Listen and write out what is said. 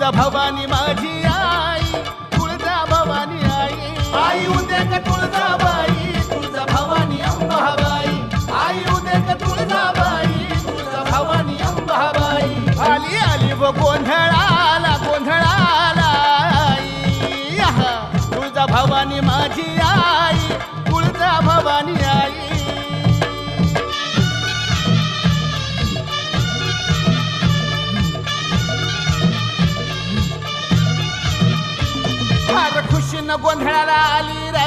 तुळजा भवानी माझी आई, तुळजा भवानी आई, आई उद्या का तुळजाबाई, तुळजा भवानी अंबाबाई, आई उद्या का तुळजाबाई, तुळजा भवानी अंबाबाई. आली आली व गोंधळाला गोंधळाला आई, आहा, तुळजा भवानी माझी आई, तुळजा भवानी आई. फार खुशीनं गोंधळाला आली रे,